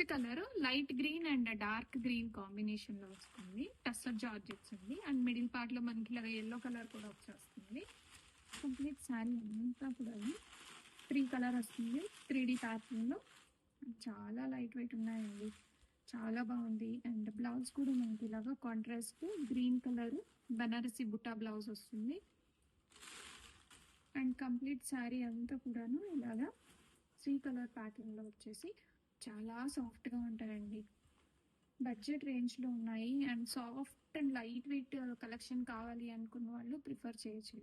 Next colour light green and dark green combination లో వస్తుంది. Tussar georgettes ఉంది అండ్ మిడిల్ పార్ట్ లో మనకి ఇలా ఎల్లో కలర్ కూడా వచ్చేస్తుంది. కంప్లీట్ శారీ అంతా కూడా 3 కలర్ వస్తుంది 3D ప్యాటర్న్ లో. చాలా లైట్ వెయిట్ ఉన్నాయండి, చాలా బాగుంది. అండ్ బ్లౌజ్ కూడా మనకి ఇలాగా contrast green colour Banarasi Butta blouse వస్తుంది. అండ్ కంప్లీట్ శారీ అంతా కూడాను ఇలాగా 3 కలర్ ప్యాటర్న్లో వచ్చేసి చాలా సాఫ్ట్గా ఉంటాయండి. బడ్జెట్ రేంజ్లో ఉన్నాయి and soft and light wait collection కావాలి అనుకున్న వాళ్ళు ప్రిఫర్ చేయొచ్చు.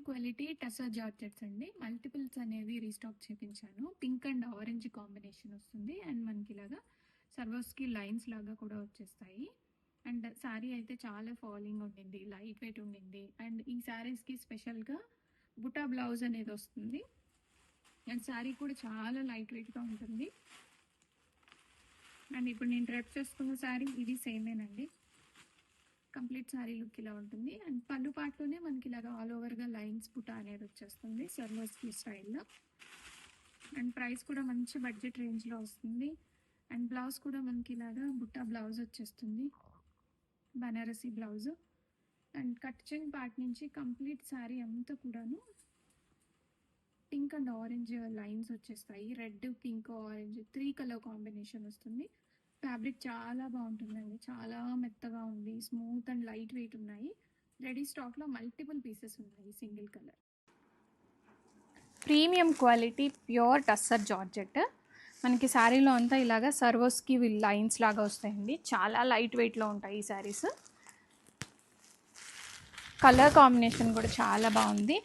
క్వాలిటీ టసర్ జార్జెట్స్ అండి. మల్టిపుల్స్ అనేది రీస్టాక్ చేయించాను. పింక్ అండ్ ఆరెంజ్ కాంబినేషన్ వస్తుంది అండ్ మనకి ఇలాగా సర్వస్కి లైన్స్ లాగా కూడా వచ్చేస్తాయి. అండ్ శారీ అయితే చాలా ఫాలింగ్ ఉండింది, లైట్ వెయిట్ ఉండింది. అండ్ ఈ శారీస్కి స్పెషల్గా బుటా బ్లౌజ్ అనేది వస్తుంది అండ్ శారీ కూడా చాలా లైట్ వెయిట్గా ఉంటుంది. అండ్ ఇప్పుడు నేను డ్రెప్ చేసుకున్న శారీ ఇది సేమేనండి. కంప్లీట్ శారీ లుక్ ఇలా ఉంటుంది. అండ్ పళ్ళు పాటలోనే మనకి ఇలాగా ఆల్ ఓవర్గా లైన్స్ బుటా అనేది వచ్చేస్తుంది సర్వస్కి స్టైల్లో. అండ్ ప్రైస్ కూడా మంచి బడ్జెట్ రేంజ్లో వస్తుంది. అండ్ బ్లౌజ్ కూడా మనకి ఇలాగా బుట్టా బ్లౌజ్ వచ్చేస్తుంది, బనారసి బ్లౌజ్. అండ్ కట్ చెంగ్ పార్ట్ నుంచి కంప్లీట్ శారీ అంతా కూడాను పింక్ అండ్ ఆరెంజ్ లైన్స్ వచ్చేస్తాయి. Red, pink, orange 3 colour combination వస్తుంది. ఫ్యాబ్రిక్ చాలా బాగుంటుందండి, చాలా మెత్తగా ఉంది, స్మూత్ అండ్ లైట్ వెయిట్ ఉన్నాయి. రెడీ స్టాక్లో మల్టిపుల్ పీసెస్ ఉన్నాయి single colour. Premium quality pure tussar georgette. మనకి శారీలో అంతా ఇలాగా సర్వోస్కి లైన్స్ లాగా వస్తాయండి. చాలా లైట్ వెయిట్లో ఉంటాయి ఈ శారీస్. కలర్ కాంబినేషన్ కూడా చాలా బాగుంది.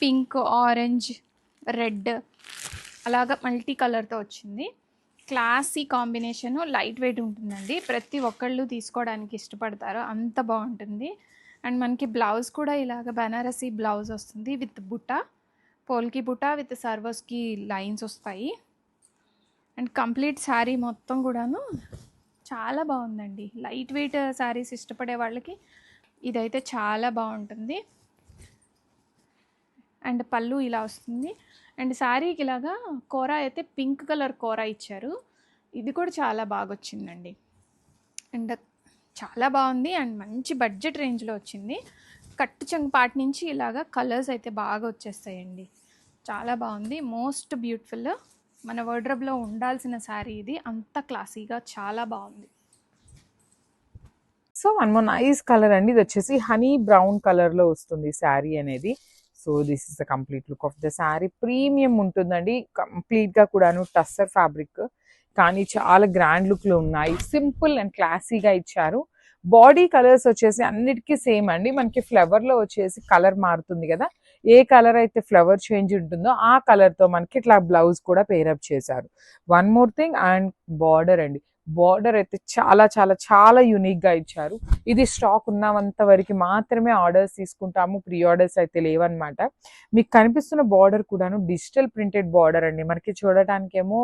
పింక్, ఆరెంజ్, రెడ్ అలాగా మల్టీ కలర్తో వచ్చింది. క్లాసీ కాంబినేషను, లైట్ వెయిట్ ఉంటుందండి. ప్రతి ఒక్కళ్ళు తీసుకోవడానికి ఇష్టపడతారు, అంత బాగుంటుంది. అండ్ మనకి బ్లౌజ్ కూడా ఇలాగ బనారసి బ్లౌజ్ వస్తుంది with Butta, పోల్కి Butta with సర్వస్కి lines వస్తాయి. అండ్ కంప్లీట్ శారీ మొత్తం కూడాను చాలా బాగుందండి. లైట్ వెయిట్ శారీస్ ఇష్టపడే వాళ్ళకి ఇదైతే చాలా బాగుంటుంది. అండ్ పళ్ళు ఇలా వస్తుంది. అండ్ శారీకి ఇలాగా కూర అయితే పింక్ కలర్ కూర ఇచ్చారు, ఇది కూడా చాలా బాగా వచ్చిందండి. అండ్ చాలా బాగుంది అండ్ మంచి బడ్జెట్ రేంజ్లో వచ్చింది. కట్టు చెంగు పార్ట్ నుంచి ఇలాగా కలర్స్ అయితే బాగా వచ్చేస్తాయండి, చాలా బాగుంది. మోస్ట్ బ్యూటిఫుల్, మన వార్డ్రోబ్లో ఉండాల్సిన శారీ ఇది, అంత క్లాసీగా చాలా బాగుంది. So one more nice colour అండి. ఇది వచ్చేసి హనీ బ్రౌన్ కలర్లో వస్తుంది శారీ అనేది. So this is the complete look of the sari. Premium ఉంటుందండి, కంప్లీట్గా కూడాను టస్సర్ ఫ్యాబ్రిక్, కానీ చాలా గ్రాండ్ లుక్లో ఉన్నాయి. సింపుల్ అండ్ క్లాసీగా ఇచ్చారు. బాడీ కలర్స్ వచ్చేసి అన్నిటికీ సేమ్ అండి. మనకి ఫ్లవర్లో వచ్చేసి కలర్ మారుతుంది కదా, ఏ కలర్ అయితే ఫ్లవర్ చేంజ్ ఉంటుందో ఆ కలర్తో మనకి ఇట్లా బ్లౌజ్ కూడా పేరప్ చేశారు. One more thing, and border అండి. బార్డర్ అయితే చాలా చాలా చాలా యూనిక్గా ఇచ్చారు. ఇది స్టాక్ ఉన్నంత వరకు మాత్రమే ఆర్డర్స్ తీసుకుంటాము, ప్రీ ఆర్డర్స్ అయితే లేవన్నమాట. మీకు కనిపిస్తున్న బార్డర్ కూడాను డిజిటల్ ప్రింటెడ్ బార్డర్ అండి. మనకి చూడటానికేమో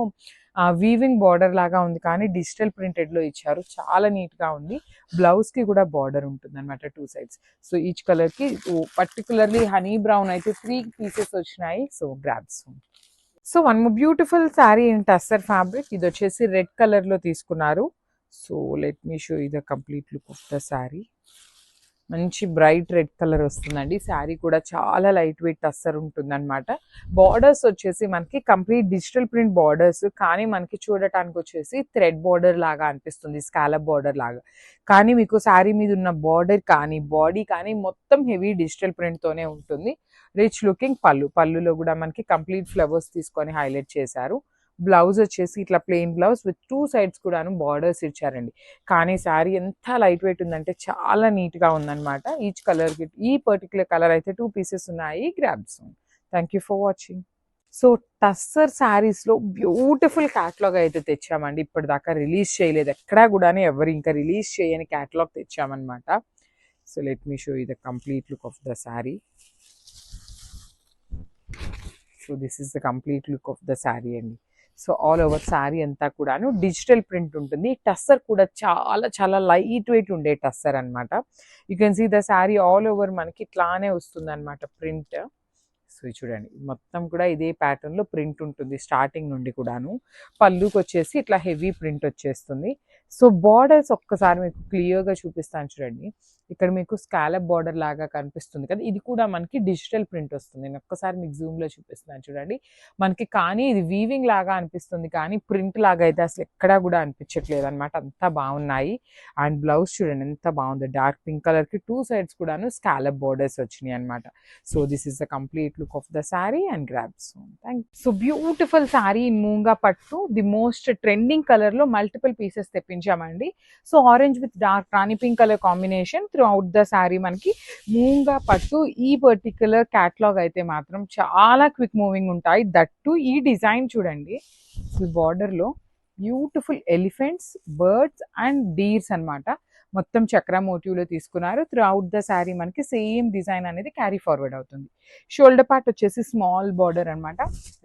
వీవింగ్ బార్డర్ లాగా ఉంది, కానీ డిజిటల్ ప్రింటెడ్లో ఇచ్చారు, చాలా నీట్గా ఉంది. బ్లౌజ్కి కూడా బార్డర్ ఉంటుంది అనమాట 2 sides. సో ఈచ్ కలర్కి పర్టికులర్లీ హనీ బ్రౌన్ అయితే 3 pieces వచ్చినాయి. So grabs. So one more beautiful sari in tussar fabric. ఇది వచ్చేసి రెడ్ కలర్లో తీసుకున్నారు. So let me show you the complete look of the sari. మంచి బ్రైట్ రెడ్ కలర్ వస్తుందండి. శారీ కూడా చాలా లైట్ వెయిట్ టస్సర్ ఉంటుందన్నమాట. బార్డర్స్ వచ్చేసి మనకి కంప్లీట్ డిజిటల్ ప్రింట్ బార్డర్స్, కానీ మనకి చూడటానికి వచ్చేసి థ్రెడ్ బార్డర్ లాగా అనిపిస్తుంది, స్కాలప్ బార్డర్ లాగా. కానీ మీకు శారీ మీద ఉన్న బార్డర్ కానీ బాడీ కానీ మొత్తం హెవీ డిజిటల్ ప్రింట్తోనే ఉంటుంది. రిచ్ లుకింగ్ పళ్ళు, పళ్ళులో కూడా మనకి కంప్లీట్ ఫ్లవర్స్ తీసుకొని హైలైట్ చేశారు. బ్లౌజ్ వచ్చేసి ఇట్లా ప్లెయిన్ బ్లౌజ్ విత్ 2 sides కూడాను బార్డర్స్ ఇచ్చారండి. కానీ శారీ ఎంత లైట్ వెయిట్ ఉందంటే చాలా నీట్గా ఉందన్నమాట. ఈచ్ కలర్కి, ఈ పర్టికులర్ కలర్ అయితే 2 pieces ఉన్నాయి. Grabs. Thank you for watching. So tussar శారీస్లో బ్యూటిఫుల్ క్యాటలాగ్ అయితే తెచ్చామండి. ఇప్పటిదాకా రిలీజ్ చేయలేదు ఎక్కడా కూడా, ఎవరు ఇంకా రిలీజ్ చేయని క్యాటలాగ్ తెచ్చామన్నమాట. So let me show you the complete look of the sari. So this is the complete look of the sari అండి. సో ఆల్ ఓవర్ శారీ అంతా కూడాను డిజిటల్ ప్రింట్ ఉంటుంది. టస్సర్ కూడా చాలా చాలా లైట్ వెయిట్ ఉండే టస్సర్ అనమాట. You can see the sari all over మనకి ఇట్లానే వస్తుంది అనమాట ప్రింట్. సో ఇది చూడండి మొత్తం కూడా ఇదే ప్యాటర్న్లో ప్రింట్ ఉంటుంది స్టార్టింగ్ నుండి కూడాను. పళ్ళుకి వచ్చేసి ఇట్లా హెవీ ప్రింట్ వచ్చేస్తుంది. సో బార్డర్స్ ఒక్కసారి మీకు క్లియర్గా చూపిస్తాను చూడండి. ఇక్కడ మీకు స్కాలప్ బార్డర్ లాగా కనిపిస్తుంది కదా, ఇది కూడా మనకి డిజిటల్ ప్రింట్ వస్తుంది. నేను ఒక్కసారి మీకు జూమ్లో చూపిస్తున్నాను చూడండి. మనకి కానీ ఇది వీవింగ్ లాగా అనిపిస్తుంది కానీ ప్రింట్ లాగా అయితే అసలు ఎక్కడా కూడా అనిపించట్లేదు అనమాట. అంతా బాగున్నాయి. అండ్ బ్లౌజ్ చూడండి ఎంత బాగుంది, డార్క్ పింక్ కలర్కి 2 సైడ్స్ కూడాను స్కాలప్ బార్డర్స్ వచ్చినాయి అనమాట. So this is the complete look of the sari and grabs. So beautiful sari in moonga pattu, the most trending కలర్లో మల్టిపుల్ పీసెస్ తెప్పించామండి. So orange with dark rani pink colour combination throughout the sari. మనకి మూంగా పట్టు ఈ particular catalogue అయితే మాత్రం చాలా క్విక్ మూవింగ్ ఉంటాయి. That ఈ డిజైన్ చూడండి, అసలు బార్డర్లో beautiful elephants, birds and deers అన్నమాట. మొత్తం చక్ర మోటివ్లో తీసుకున్నారు. త్రూ అవుట్ ద శారీ మనకి సేమ్ డిజైన్ అనేది క్యారీ ఫార్వర్డ్ అవుతుంది. షోల్డర్ పార్ట్ వచ్చేసి స్మాల్ బార్డర్ అనమాట.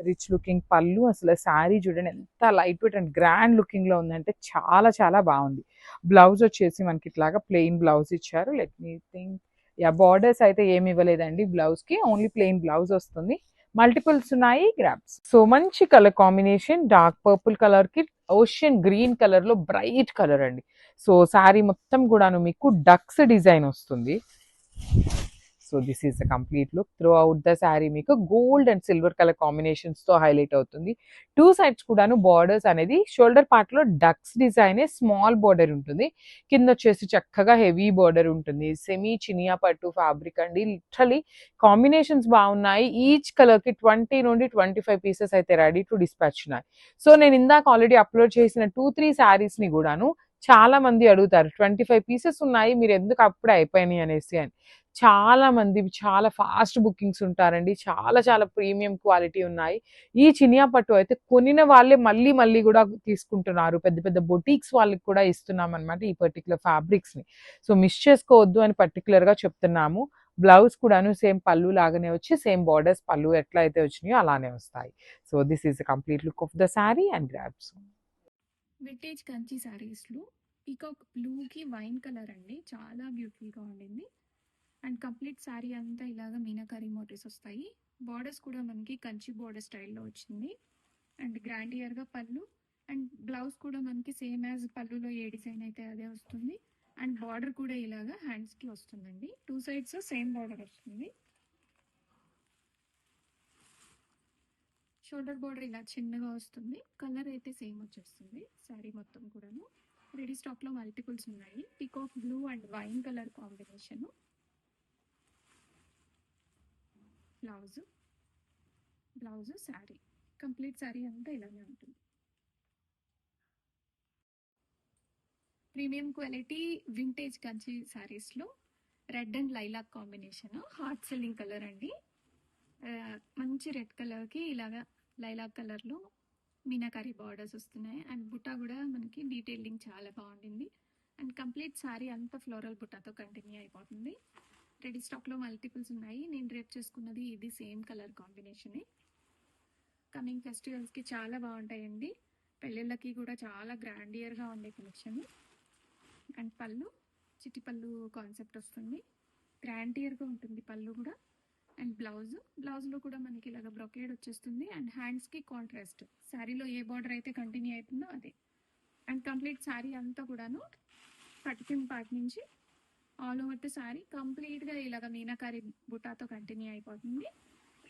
రిచ్ లుకింగ్ పళ్ళు. అసలు శారీ చూడండి ఎంత లైట్ వెయిట్ అండ్ గ్రాండ్ లుకింగ్లో ఉందంటే చాలా చాలా బాగుంది. బ్లౌజ్ వచ్చేసి మనకి ఇట్లాగా ప్లెయిన్ బ్లౌజ్ ఇచ్చారు. Let me think, yeah borders అయితే ఏమి ఇవ్వలేదండి బ్లౌజ్కి, ఓన్లీ ప్లెయిన్ బ్లౌజ్ వస్తుంది. మల్టిపుల్స్ ఉన్నాయి గ్రాబ్స్. సో మంచి కలర్ కాంబినేషన్, డార్క్ పర్పుల్ కలర్కి ఓషియన్ గ్రీన్ కలర్లో బ్రైట్ కలర్ అండి. సో శారీ మొత్తం కూడాను మీకు డక్స్ డిజైన్ వస్తుంది. So this is the complete look. Throughout the sari మీకు గోల్డ్ అండ్ సిల్వర్ కలర్ కాంబినేషన్స్తో హైలైట్ అవుతుంది. 2 సైడ్స్ కూడాను బార్డర్స్ అనేది షోల్డర్ పార్ట్లో డక్స్ డిజైన్ స్మాల్ బార్డర్ ఉంటుంది. కింద వచ్చేసి చక్కగా హెవీ బార్డర్ ఉంటుంది. సెమీ చినియా పట్టు ఫ్యాబ్రిక్ అండి. లిటరలీ కాంబినేషన్స్ బాగున్నాయి. ఈచ్ కలర్కి 20 నుండి 25 పీసెస్ అయితే రెడీ టు డిస్పాచ్ ఉన్నాయి. సో నేను ఇందాక ఆల్రెడీ అప్లోడ్ చేసిన 2-3 శారీస్ని కూడాను చాలా మంది అడుగుతారు, 25 పీసెస్ ఉన్నాయి మీరు ఎందుకు అప్పుడే అయిపోయినాయి అనేసి అని. చాలా మంది చాలా ఫాస్ట్ బుకింగ్స్ ఉంటారండి. చాలా చాలా ప్రీమియం క్వాలిటీ ఉన్నాయి. ఈ చినియా పట్టు అయితే కొనిన వాళ్ళే మళ్ళీ మళ్ళీ కూడా తీసుకుంటున్నారు. పెద్ద పెద్ద బొటీక్స్ వాళ్ళకి కూడా ఇస్తున్నాం అనమాట ఈ పర్టికులర్ ఫ్యాబ్రిక్స్ని. సో మిస్ చేసుకోవద్దు అని పర్టికులర్గా చెప్తున్నాము. బ్లౌజ్ కూడాను సేమ్ పళ్ళు లాగానే వచ్చి సేమ్ బార్డర్స్ పళ్ళు ఎట్లా అయితే వచ్చినాయో అలానే వస్తాయి. So this is the complete look of the sari and grabs. Vintage Kanchi శారీస్లో పీకాక్ బ్లూకి వైన్ కలర్ అండి, చాలా బ్యూటిఫుల్గా ఉండింది. అండ్ కంప్లీట్ శారీ అంతా ఇలాగ మీనాకరీ మోటివ్స్ వస్తాయి. బార్డర్స్ కూడా మనకి కంచి బార్డర్ స్టైల్లో వచ్చింది. అండ్ గ్రాండ్ ఇయర్గా పళ్ళు అండ్ బ్లౌజ్ కూడా మనకి సేమ్ యాజ్ పళ్ళులో ఏ డిజైన్ అయితే అదే వస్తుంది. అండ్ బార్డర్ కూడా ఇలాగా హ్యాండ్స్కి వస్తుందండి. 2 సైడ్స్ సేమ్ బార్డర్ వస్తుంది. షోల్డర్ బార్డర్ ఇలా చిన్నగా వస్తుంది. కలర్ అయితే సేమ్ వచ్చేస్తుంది శారీ మొత్తం కూడాను. రెడీ స్టాక్లో మల్టిపుల్స్ ఉన్నాయి. Peacock blue and wine colour combination. Blouse sari complete sari అంతా ఇలానే ఉంటుంది. ప్రీమియం క్వాలిటీ వింటేజ్ కంచి శారీస్లో red and lilac combination hot selling colour అండి. మంచి రెడ్ కలర్కి ఇలాగా లైలాక్ కలర్లో మీనాకరీ బార్డర్స్ వస్తున్నాయి. అండ్ బుట్ట కూడా మనకి డీటెయిలింగ్ చాలా బాగుండింది. అండ్ కంప్లీట్ శారీ అంతా ఫ్లోరల్ బుట్టాతో కంటిన్యూ అయిపోతుంది. రెడీ స్టాక్లో మల్టిపుల్స్ ఉన్నాయి. నేను రేపు చేసుకున్నది ఇది సేమ్ కలర్ కాంబినేషనే. కమింగ్ ఫెస్టివల్స్కి చాలా బాగుంటాయండి. పెళ్ళిళ్ళకి కూడా చాలా గ్రాండియర్గా ఉండే కలెక్షన్. అండ్ పళ్ళు చిట్టి పళ్ళు కాన్సెప్ట్ వస్తుంది. గ్రాండియర్గా ఉంటుంది పళ్ళు కూడా. అండ్ బ్లౌజ్లో కూడా మనకి ఇలాగ బ్రొకేడ్ వచ్చేస్తుంది. అండ్ హ్యాండ్స్కి కాంట్రాస్ట్ శారీలో ఏ బార్డర్ అయితే కంటిన్యూ అవుతుందో అదే. అండ్ కంప్లీట్ శారీ అంతా కూడాను కటింగ్ పార్ట్ నుంచి ఆల్ ఓవర్ ద శారీ కంప్లీట్గా ఇలాగ మీనాకరీ బుటాతో కంటిన్యూ అయిపోతుంది.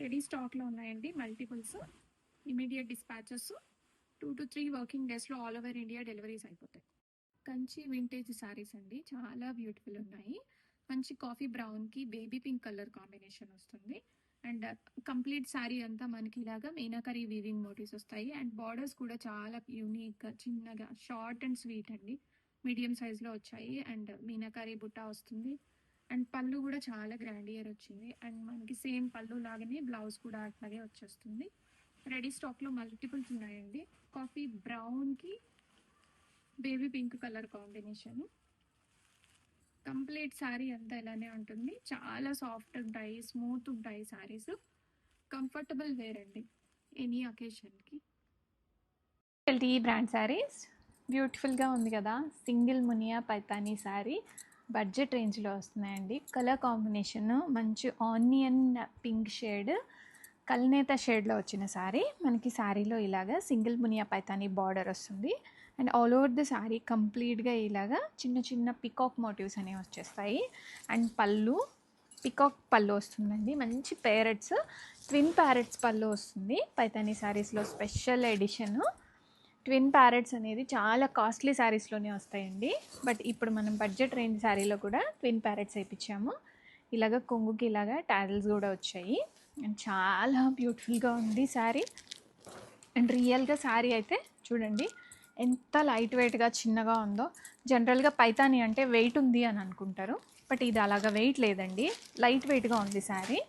రెడీ స్టాక్లో ఉన్నాయండి multiples. Immediate dispatches 2 to 3 working డేస్లో ఆల్ ఓవర్ ఇండియా డెలివరీస్ అయిపోతాయి. కంచి వింటేజ్ శారీస్ అండి, చాలా బ్యూటిఫుల్ ఉన్నాయి. మంచి కాఫీ బ్రౌన్కి బేబీ పింక్ కలర్ కాంబినేషన్ వస్తుంది. అండ్ కంప్లీట్ శారీ అంతా మనకి ఇలాగా మీనాకరీ వీవింగ్ మోటివ్స్ వస్తాయి. అండ్ బార్డర్స్ కూడా చాలా యూనిక్గా చిన్నగా షార్ట్ అండ్ స్వీట్ అండి, మీడియం సైజ్లో వచ్చాయి. అండ్ మీనాకరీ బుట్ట వస్తుంది. అండ్ పళ్ళు కూడా చాలా గ్రాండియర్ వచ్చింది. అండ్ మనకి సేమ్ పళ్ళు లాగానే బ్లౌజ్ కూడా అట్లాగే వచ్చేస్తుంది. రెడీ స్టాక్లో మల్టిపుల్స్ ఉన్నాయండి. కాఫీ బ్రౌన్కి baby pink colour combination. Complete sari అంతా ఇలానే ఉంటుంది. చాలా సాఫ్ట్ ఉంటాయి, స్మూత్ ఉంటాయి శారీస్. కంఫర్టబుల్ వేర్ అండి ఎనీ అకేషన్కి. ఎల్టీ బ్రాండ్ శారీస్ బ్యూటిఫుల్గా ఉంది కదా. సింగిల్ మునియా పైతానీ శారీ బడ్జెట్ రేంజ్లో వస్తున్నాయండి. కలర్ కాంబినేషన్ మంచి ఆనియన్ పింక్ షేడ్ కల్నేత షేడ్లో వచ్చిన శారీ. మనకి శారీలో ఇలాగా సింగిల్ మునియా పైతాని బార్డర్ వస్తుంది. And all over the sari కంప్లీట్గా ఇలాగా చిన్న చిన్న పికాక్ మోటివ్స్ అనేవి వచ్చేస్తాయి. అండ్ పళ్ళు పికాక్ పళ్ళు వస్తుందండి. మంచి ప్యారెట్స్, ట్విన్ ప్యారెట్స్ పళ్ళు వస్తుంది. పైతాని శారీస్లో స్పెషల్ ఎడిషన్. ట్విన్ ప్యారెట్స్ అనేది చాలా కాస్ట్లీ శారీస్లోనే వస్తాయండి. బట్ ఇప్పుడు మనం బడ్జెట్ రేంజ్ శారీలో కూడా ట్విన్ ప్యారెట్స్ వేయించాము. ఇలాగ కొంగుకి ఇలాగా టాజిల్స్ కూడా వచ్చాయి. అండ్ చాలా బ్యూటిఫుల్గా ఉంది శారీ. అండ్ రియల్గా శారీ అయితే చూడండి ఎంత లైట్ వెయిట్గా చిన్నగా ఉందో. జనరల్గా పైతాని అంటే వెయిట్ ఉంది అని అనుకుంటారు, బట్ ఇది అలాగా వెయిట్ లేదండి, లైట్ వెయిట్గా ఉంది శారీ.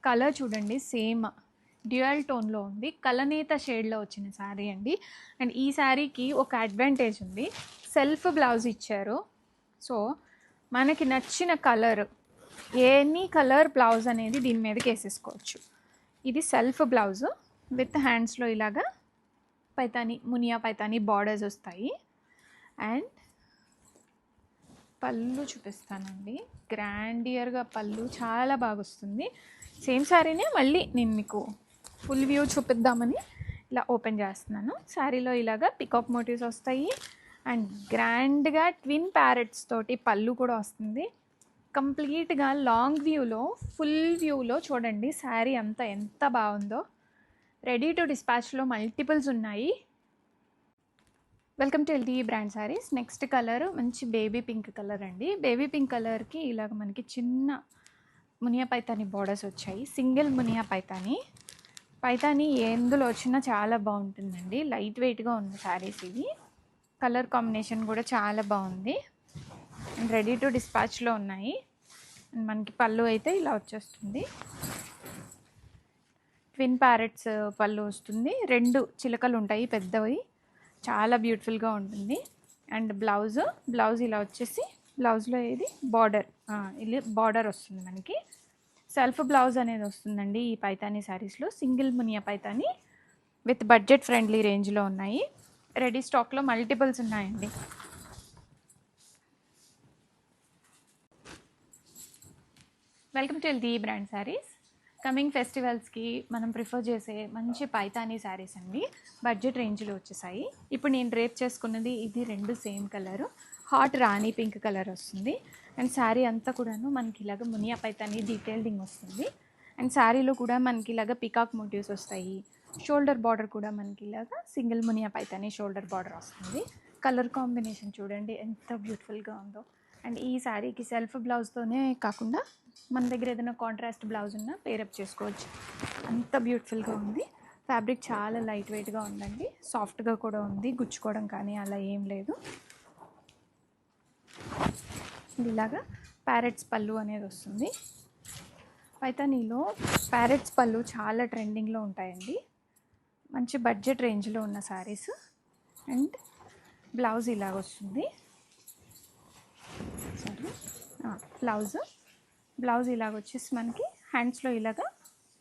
కలర్ చూడండి సేమ్ డ్యూయల్ టోన్లో ఉంది, కలనేత షేడ్లో వచ్చిన శారీ అండి. అండ్ ఈ శారీకి ఒక అడ్వాంటేజ్ ఉంది, సెల్ఫ్ బ్లౌజ్ ఇచ్చారు. సో మనకి నచ్చిన కలర్, ఎనీ కలర్ బ్లౌజ్ అనేది దీని మీదకి వేసేసుకోవచ్చు. ఇది సెల్ఫ్ బ్లౌజ్ విత్ హ్యాండ్స్లో ఇలాగా పైతాని మునియా పైతాని బార్డర్స్ వస్తాయి. అండ్ పళ్ళు చూపిస్తానండి, గ్రాండియర్గా పళ్ళు చాలా బాగా వస్తుంది. సేమ్ శారీనే మళ్ళీ నేను మీకు ఫుల్ వ్యూ చూపిద్దామని ఇలా ఓపెన్ చేస్తున్నాను. శారీలో ఇలాగా పికాక్ మోటివ్స్ వస్తాయి. అండ్ గ్రాండ్గా ట్విన్ ప్యారెట్స్ తోటి పళ్ళు కూడా వస్తుంది. కంప్లీట్గా లాంగ్ వ్యూలో, ఫుల్ వ్యూలో చూడండి శారీ అంతా ఎంత బాగుందో. రెడీ టు డిస్పాచ్లో మల్టిపుల్స్ ఉన్నాయి. Welcome to LTE brand saris. Next colour మంచి బేబీ పింక్ కలర్ అండి. బేబీ పింక్ కలర్కి ఇలాగ మనకి చిన్న మునియా పైతాని బార్డర్స్ వచ్చాయి. సింగిల్ మునియా పైతాని. పైతాని ఎందులో వచ్చినా చాలా బాగుంటుందండి. లైట్ వెయిట్గా ఉన్న శారీస్ ఇవి. కలర్ కాంబినేషన్ కూడా చాలా బాగుంది. అండ్ రెడీ టు డిస్పాచ్లో ఉన్నాయి. అండ్ మనకి పళ్ళు అయితే ఇలా వచ్చేస్తుంది. ట్విన్ ప్యారెట్స్ పళ్ళు వస్తుంది. 2 చిలకలు ఉంటాయి పెద్దవి, చాలా బ్యూటిఫుల్గా ఉంటుంది. అండ్ బ్లౌజ్ ఇలా వచ్చేసి బ్లౌజ్లో ఇది బార్డర్, ఇది బార్డర్ వస్తుంది మనకి. సెల్ఫ్ బ్లౌజ్ అనేది వస్తుందండి ఈ పైతాని శారీస్లో. Single muniya Paithani with budget friendly రేంజ్లో ఉన్నాయి. రెడీ స్టాక్లో మల్టిపుల్స్ ఉన్నాయండి. Welcome to LTE brand saris. Coming ఫెస్టివల్స్కి మనం ప్రిఫర్ చేసే మంచి పైతానీ శారీస్ అండి, బడ్జెట్ రేంజ్లో వచ్చేసాయి. ఇప్పుడు నేను డ్రేప్ చేసుకున్నది ఇది 2 సేమ్ కలరు, హాట్ రాణి పింక్ కలర్ వస్తుంది. అండ్ శారీ అంతా కూడాను మనకి ఇలాగ మునియా పైతానీ డీటెయిలింగ్ వస్తుంది. అండ్ శారీలో కూడా మనకి ఇలాగ పికాక్ మోటివ్స్ వస్తాయి. షోల్డర్ బార్డర్ కూడా మనకి ఇలాగ single Muniya Paithani shoulder border వస్తుంది. కలర్ కాంబినేషన్ చూడండి ఎంత బ్యూటిఫుల్గా ఉందో. అండ్ ఈ శారీకి సెల్ఫ్ బ్లౌజ్తోనే కాకుండా మన దగ్గర ఏదైనా కాంట్రాస్ట్ బ్లౌజ్ ఉన్నా పేరప్ చేసుకోవచ్చు. అంత బ్యూటిఫుల్గా ఉంది. ఫ్యాబ్రిక్ చాలా లైట్ వెయిట్గా ఉందండి, సాఫ్ట్గా కూడా ఉంది, గుచ్చుకోవడం కానీ అలా ఏం లేదు. ఇలాగా ప్యారెట్స్ పళ్ళు అనేది వస్తుంది. పైతానీలో ప్యారెట్స్ పళ్ళు చాలా ట్రెండింగ్లో ఉంటాయండి, మంచి బడ్జెట్ రేంజ్లో ఉన్న శారీస్. అండ్ బ్లౌజ్ ఇలాగ వస్తుంది. బ్లౌజ్ ఇలాగ వచ్చేసి మనకి హ్యాండ్స్లో ఇలాగా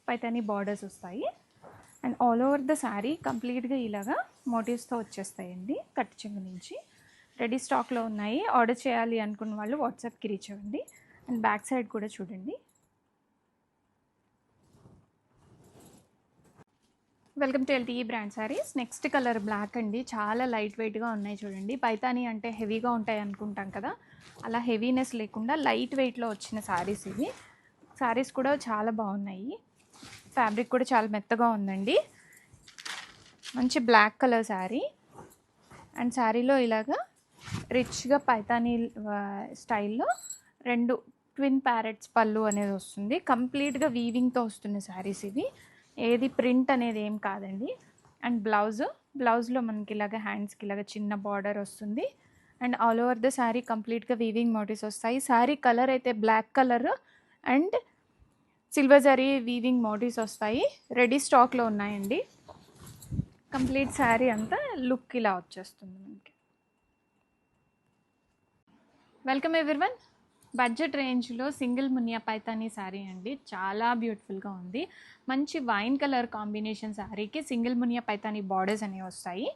పైతాని బార్డర్స్ వస్తాయి. And all over the sari కంప్లీట్గా ఇలాగా మోటివ్స్తో వచ్చేస్తాయండి కట్ చెంగు నుంచి. రెడీ స్టాక్లో ఉన్నాయి. ఆర్డర్ చేయాలి అనుకున్న వాళ్ళు వాట్సాప్కి రీచ్ అవ్వండి. అండ్ బ్యాక్ సైడ్ కూడా చూడండి. Welcome to LTE brand saris. Next colour black అండి, చాలా లైట్ వెయిట్గా ఉన్నాయి చూడండి. పైతాని అంటే హెవీగా ఉంటాయి అనుకుంటాం కదా, అలా హెవీనెస్ లేకుండా లైట్ వెయిట్లో వచ్చిన శారీస్ ఇవి. శారీస్ కూడా చాలా బాగున్నాయి, ఫ్యాబ్రిక్ కూడా చాలా మెత్తగా ఉందండి. మంచి బ్లాక్ కలర్ శారీ. అండ్ శారీలో ఇలాగా రిచ్గా పైతాని స్టైల్లో 2 ట్విన్ ప్యారెట్స్ పళ్ళు అనేది వస్తుంది. కంప్లీట్గా వీవింగ్తో వస్తున్న శారీస్ ఇవి, ఏది ప్రింట్ అనేది ఏం కాదండి. అండ్ బ్లౌజ్లో మనకి ఇలాగ హ్యాండ్స్కి ఇలాగ చిన్న బార్డర్ వస్తుంది. And all over the sari కంప్లీట్గా వీవింగ్ మోటివ్స్ వస్తాయి. శారీ కలర్ అయితే black colour and silver zari weaving motifs వస్తాయి. రెడీ స్టాక్లో ఉన్నాయండి. కంప్లీట్ శారీ అంతా లుక్ ఇలా వచ్చేస్తుంది మనకి. Welcome everyone. బడ్జెట్ రేంజ్లో సింగిల్ మునియా పైతానీ శారీ అండి, చాలా బ్యూటిఫుల్గా ఉంది. మంచి వైన్ కలర్ కాంబినేషన్ శారీకి సింగిల్ మునియా పైతానీ బార్డర్స్ అనేవి వస్తాయి.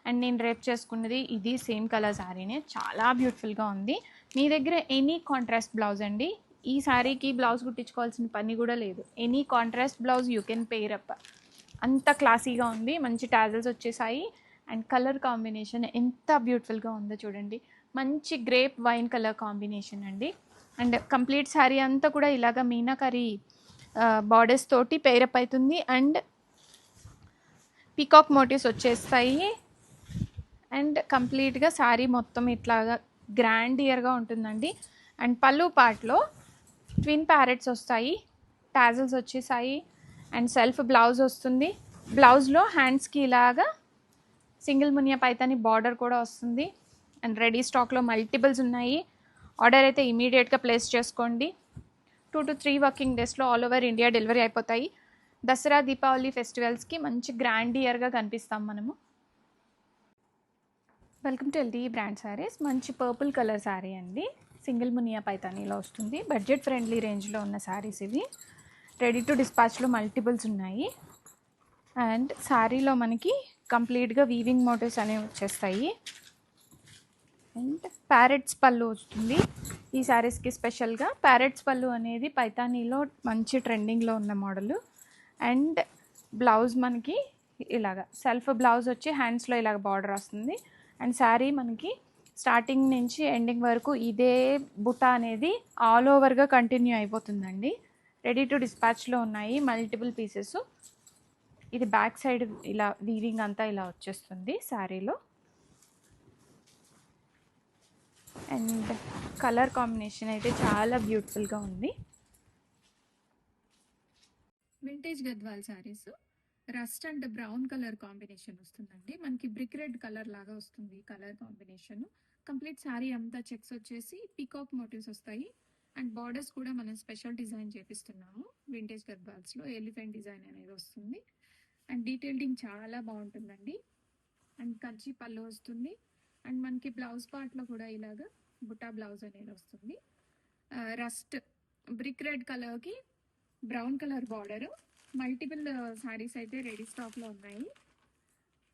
అండ్ నేను రేప్ చేసుకున్నది ఇది సేమ్ కలర్ శారీనే, చాలా బ్యూటిఫుల్గా ఉంది. మీ దగ్గర ఎనీ కాంట్రాస్ట్ బ్లౌజ్ అండి, ఈ శారీకి బ్లౌజ్ కుట్టించుకోవాల్సిన పని కూడా లేదు. Any contrast blouse you can pair up. అంత క్లాసీగా ఉంది. మంచి టాజల్స్ వచ్చేసాయి. అండ్ కలర్ కాంబినేషన్ ఎంత బ్యూటిఫుల్గా ఉందో చూడండి. మంచి గ్రేప్ వైన్ కలర్ కాంబినేషన్ అండి. అండ్ కంప్లీట్ శారీ అంతా కూడా ఇలాగ మీనాకరీ బార్డర్స్ తోటి పేరప్ అవుతుంది. అండ్ పీకాక్ మోటివ్స్ వచ్చేస్తాయి. అండ్ కంప్లీట్గా శారీ మొత్తం ఇట్లాగా గ్రాండియర్గా ఉంటుందండి. అండ్ పళ్ళు పార్ట్లో ట్విన్ ప్యారెట్స్ వస్తాయి, టాజల్స్ వచ్చేసాయి. అండ్ సెల్ఫ్ బ్లౌజ్ వస్తుంది. బ్లౌజ్లో హ్యాండ్స్కి ఇలాగా సింగిల్ మునియా పైతాని బార్డర్ కూడా వస్తుంది. అండ్ రెడీ స్టాక్లో మల్టిపుల్స్ ఉన్నాయి. ఆర్డర్ అయితే ఇమీడియట్గా ప్లేస్ చేసుకోండి. 2 to 3 వర్కింగ్ డేస్లో ఆల్ ఓవర్ ఇండియా డెలివరీ అయిపోతాయి. దసరా దీపావళి ఫెస్టివల్స్కి మంచి గ్రాండియర్గా కనిపిస్తాం మనము. Welcome to LT brand saris. మంచి పర్పుల్ కలర్ శారీ అండి. సింగిల్ మునియా పైతానీలో వస్తుంది. బడ్జెట్ ఫ్రెండ్లీ రేంజ్లో ఉన్న శారీస్ ఇవి. రెడీ టు డిస్పాచ్లో మల్టిపుల్స్ ఉన్నాయి. అండ్ శారీలో మనకి కంప్లీట్గా వీవింగ్ మోటివ్స్ అనేవి వచ్చేస్తాయి. అండ్ ప్యారెట్స్ పళ్ళు వస్తుంది ఈ శారీస్కి. స్పెషల్గా ప్యారెట్స్ పళ్ళు అనేది పైతానీలో మంచి ట్రెండింగ్లో ఉన్న మోడలు. అండ్ బ్లౌజ్ మనకి ఇలాగ సెల్ఫ్ బ్లౌజ్ వచ్చి హ్యాండ్స్లో ఇలాగ బార్డర్ వస్తుంది. అండ్ శారీ మనకి స్టార్టింగ్ నుంచి ఎండింగ్ వరకు ఇదే బుట్ట అనేది ఆల్ ఓవర్గా కంటిన్యూ అయిపోతుందండి. రెడీ టు డిస్పాచ్లో ఉన్నాయి మల్టిపుల్ పీసెస్. ఇది బ్యాక్ సైడ్ ఇలా వీవింగ్ అంతా ఇలా వచ్చేస్తుంది శారీలో. అండ్ కలర్ కాంబినేషన్ అయితే చాలా బ్యూటిఫుల్గా ఉంది. Vintage Gadwal saris rust and brown colour combination వస్తుందండి. మనకి బ్రిక్ రెడ్ కలర్ లాగా వస్తుంది కలర్ కాంబినేషన్. కంప్లీట్ శారీ అంతా చెక్స్ వచ్చేసి పీకాక్ మోటివ్స్ వస్తాయి. అండ్ బార్డర్స్ కూడా మనం స్పెషల్ డిజైన్ చేపిస్తున్నాము. వింటేజ్ గద్వాల్స్లో ఎలిఫెంట్ డిజైన్ అనేది వస్తుంది. అండ్ డీటెయిలింగ్ చాలా బాగుంటుందండి. అండ్ కంచి పళ్ళు వస్తుంది. అండ్ మనకి బ్లౌజ్ పార్ట్లో కూడా ఇలాగా బుటా బ్లౌజ్ అనేది వస్తుంది. రస్ట్ బ్రిక్ రెడ్ కలర్కి brown colour border. Multiple saris అయితే రెడీ స్టాక్లో ఉన్నాయి.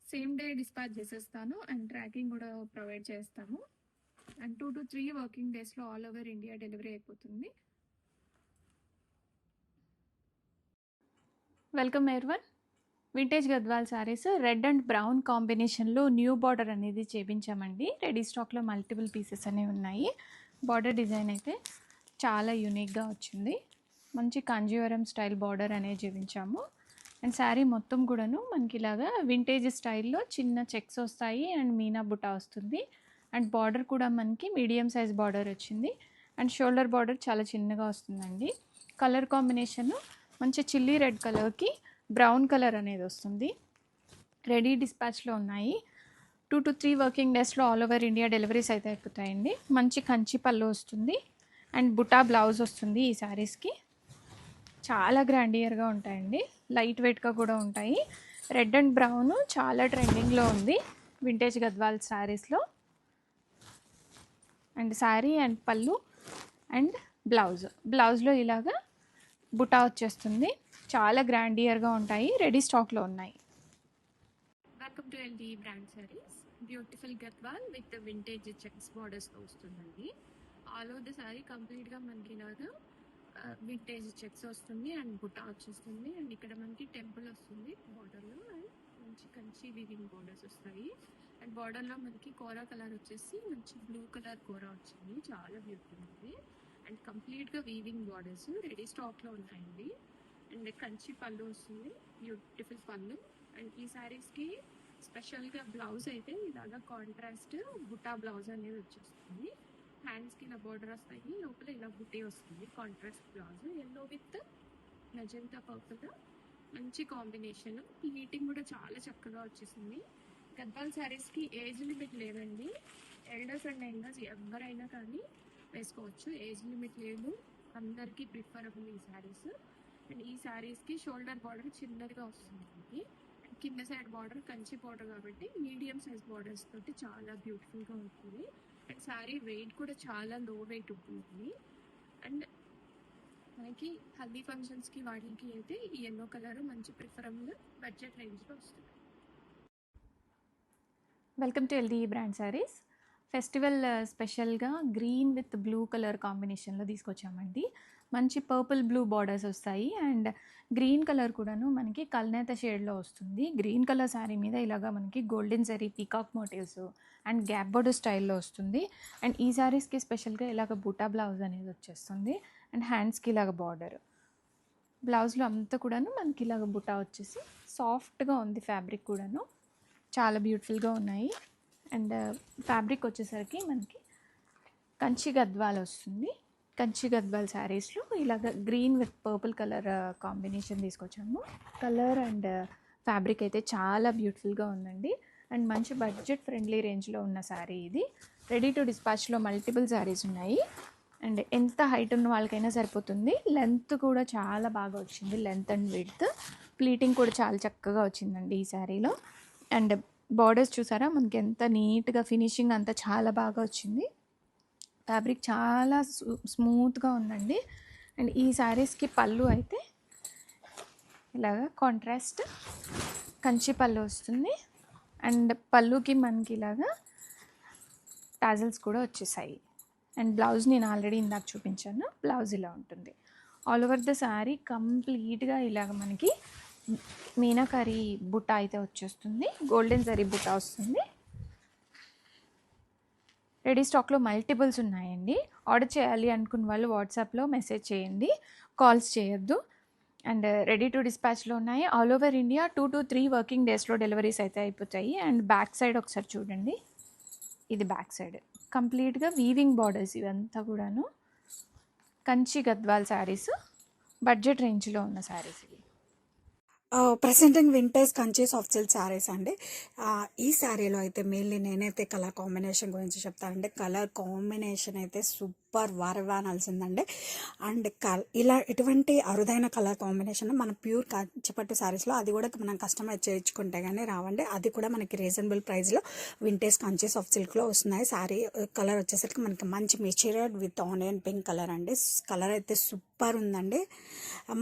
సేమ్ డే డిస్పాచ్ చేసేస్తాను. అండ్ ట్రాకింగ్ కూడా ప్రొవైడ్ చేస్తాము. అండ్ 2 to 3 వర్కింగ్ డేస్లో ఆల్ ఓవర్ ఇండియా డెలివరీ అయిపోతుంది. Welcome everyone. Vintage Gadwal saris red and brown కాంబినేషన్లో న్యూ బార్డర్ అనేది చేపించామండి. రెడీ స్టాక్లో మల్టిపుల్ పీసెస్ అనేవి ఉన్నాయి. బార్డర్ డిజైన్ అయితే చాలా యూనిక్గా వచ్చింది. మంచి కాంజీవరం స్టైల్ బార్డర్ అనేది చేపించాము. అండ్ శారీ మొత్తం కూడాను మనకి ఇలాగా వింటేజ్ స్టైల్లో చిన్న చెక్స్ వస్తాయి. అండ్ మీనా బుటా వస్తుంది. అండ్ బార్డర్ కూడా మనకి మీడియం సైజ్ బార్డర్ వచ్చింది. అండ్ షోల్డర్ బార్డర్ చాలా చిన్నగా వస్తుందండి. కలర్ కాంబినేషన్ మంచి చిల్లీ రెడ్ కలర్కి బ్రౌన్ కలర్ అనేది వస్తుంది. రెడీ డిస్పాచ్లో ఉన్నాయి. 2 to 3 వర్కింగ్ డేస్లో ఆల్ ఓవర్ ఇండియా డెలివరీస్ అయితే అయిపోతాయండి. మంచి కంచి పళ్ళు వస్తుంది. అండ్ బుటా బ్లౌజ్ వస్తుంది ఈ శారీస్కి. చాలా గ్రాండియర్గా ఉంటాయండి. లైట్ వెయిట్గా కూడా ఉంటాయి. రెడ్ అండ్ బ్రౌన్ చాలా ట్రెండింగ్లో ఉంది వింటేజ్ గద్వాల్ శారీస్లో. అండ్ శారీ అండ్ పళ్ళు అండ్ బ్లౌజ్లో ఇలాగా బుటా వచ్చేస్తుంది. చాలా గ్రాండియర్గా ఉంటాయి. రెడీ స్టాక్లో ఉన్నాయి. Welcome to LT brand saris. Beautiful Gadwal with vintage checks బార్డర్స్తో వస్తుందండి. ఆల్ ఓవర్ ద శారీ కంప్లీట్గా మనకి ఇలాగా వింటేజ్ చెక్స్ వస్తుంది. అండ్ బుటా వచ్చేస్తుంది. అండ్ ఇక్కడ మనకి టెంపుల్ వస్తుంది బార్డర్లో. అండ్ మంచి కంచి వీవింగ్ బార్డర్స్ వస్తాయి. అండ్ బార్డర్లో మనకి కోరా కలర్ వచ్చేసి మంచి బ్లూ కలర్ కోరా వచ్చింది. చాలా బ్యూటిఫుల్ ఉంది. అండ్ కంప్లీట్గా వీవింగ్ బార్డర్స్ రెడీ స్టాక్లో ఉన్నాయండి. అండ్ కంచి పళ్ళు వస్తుంది. బ్యూటిఫుల్ పళ్ళు. అండ్ ఈ శారీస్కి స్పెషల్గా బ్లౌజ్ అయితే ఇలాగా కాంట్రాస్ట్ బుటా బ్లౌజ్ అనేది వచ్చేస్తుంది. హ్యాండ్స్కి ఇలా బార్డర్ వస్తాయి. లోపల ఇలా బుట్టి వస్తుంది. Contrast blouse yellow with magenta purple. మంచి కాంబినేషన్. హీటింగ్ కూడా చాలా చక్కగా వచ్చేసింది. గద్వాల్ శారీస్కి ఏజ్ లిమిట్ లేదండి. ఎల్డర్స్ అండ్ యంగర్స్ ఎవరైనా కానీ వేసుకోవచ్చు. ఏజ్ లిమిట్ లేదు. అందరికీ ప్రిఫరబుల్ ఈ శారీస్. అండ్ ఈ శారీస్కి షోల్డర్ బార్డర్ చిన్నదిగా వస్తుంది. అండ్ కింద సైడ్ బార్డర్ కంచి బార్డర్ కాబట్టి మీడియం సైజ్ బార్డర్స్ తోటి చాలా బ్యూటిఫుల్గా ఉంటుంది. అండ్ శారీ వెయిట్ కూడా చాలా లో వెయిట్ ఉంటుంది. అండ్ మనకి హల్దీ ఫంక్షన్స్కి వాటికి అయితే ఈ ఎల్లో కలర్ మంచి ప్రిఫరబుల్ బడ్జెట్ రేంజ్లో వస్తుంది. Welcome to LT brand saris. Festival స్పెషల్గా గ్రీన్ విత్ బ్లూ కలర్ కాంబినేషన్లో తీసుకొచ్చామండి. మంచి పర్పుల్ బ్లూ బార్డర్స్ వస్తాయి అండ్ గ్రీన్ కలర్ కూడాను మనకి కల్నేత షేడ్లో వస్తుంది. గ్రీన్ కలర్ శారీ మీద ఇలాగా మనకి golden zari peacock motifs and gap border స్టైల్లో వస్తుంది. అండ్ ఈ శారీస్కి స్పెషల్గా ఇలాగ బూటా బ్లౌజ్ అనేది వచ్చేస్తుంది అండ్ హ్యాండ్స్కి ఇలాగ బార్డర్. బ్లౌజ్లో అంతా కూడాను మనకి ఇలాగ బుటా వచ్చేసి సాఫ్ట్గా ఉంది. ఫ్యాబ్రిక్ కూడాను చాలా బ్యూటిఫుల్గా ఉన్నాయి. అండ్ ఫ్యాబ్రిక్ వచ్చేసరికి మనకి కంచి గద్వాల్ వస్తుంది. కంచి గద్వాల్ శారీస్లో ఇలాగ green with purple colour combination తీసుకొచ్చాము. కలర్ అండ్ ఫ్యాబ్రిక్ అయితే చాలా బ్యూటిఫుల్గా ఉందండి. అండ్ మంచి బడ్జెట్ ఫ్రెండ్లీ రేంజ్లో ఉన్న శారీ ఇది. రెడీ టు డిస్పాచ్లో మల్టిపుల్ శారీస్ ఉన్నాయి అండ్ ఎంత హైట్ ఉన్న వాళ్ళకైనా సరిపోతుంది. లెంత్ కూడా చాలా బాగా వచ్చింది. లెంత్ అండ్ విడ్త్ ప్లీటింగ్ కూడా చాలా చక్కగా వచ్చిందండి ఈ శారీలో. అండ్ బార్డర్స్ చూసారా మనకి ఎంత నీట్గా ఫినిషింగ్ అంతా చాలా బాగా వచ్చింది. ఫ్యాబ్రిక్ చాలా స్మూత్గా ఉందండి. అండ్ ఈ శారీస్కి పళ్ళు అయితే ఇలాగా కాంట్రాస్ట్ కంచి పళ్ళు వస్తుంది అండ్ పళ్ళుకి మనకి ఇలాగా టాజల్స్ కూడా వచ్చేసాయి. అండ్ బ్లౌజ్ నేను ఆల్రెడీ ఇందాక చూపించాను. బ్లౌజ్ ఇలా ఉంటుంది. ఆల్ ఓవర్ ద శారీ కంప్లీట్గా ఇలాగ మనకి మీనాకరీ బుట్ట అయితే వచ్చేస్తుంది. గోల్డెన్ జరీ బుట్ట వస్తుంది. రెడీ స్టాక్లో మల్టిపుల్స్ ఉన్నాయండి. ఆర్డర్ చేయాలి అనుకున్న వాళ్ళు వాట్సాప్లో మెసేజ్ చేయండి, కాల్స్ చేయొద్దు. అండ్ రెడీ టు డిస్పాచ్లో ఉన్నాయి. All over India 2 to 3 working డేస్లో డెలివరీస్ అయితే అయిపోతాయి. అండ్ బ్యాక్ సైడ్ ఒకసారి చూడండి. ఇది బ్యాక్ సైడ్ కంప్లీట్గా వీవింగ్ బార్డర్స్ ఇవంతా కూడాను. కంచి గద్వాల్ శారీస్ బడ్జెట్ రేంజ్లో ఉన్న శారీస్ ఇవి. Presenting winters Kanchi soft silk saris అండి. ఈ శారీలో అయితే మెయిన్లీ నేనైతే కలర్ కాంబినేషన్ గురించి చెప్తానంటే కలర్ కాంబినేషన్ అయితే సూపర్ వారవానాల్సిందండి. అండ్ ఇలా ఇటువంటి అరుదైన కలర్ కాంబినేషన్ మన ప్యూర్ కంచిపట్టు శారీస్లో అది కూడా మనం కస్టమైజ్ చేయించుకుంటే కానీ రావండి. అది కూడా మనకి రీజనబుల్ ప్రైస్లో వింటేజ్ కంచి సాఫ్ట్ సిల్క్లో వస్తున్నాయి. శారీ కలర్ వచ్చేసరికి మనకి మంచి material with onion pink colour అండి. కలర్ అయితే సూపర్ ఉందండి.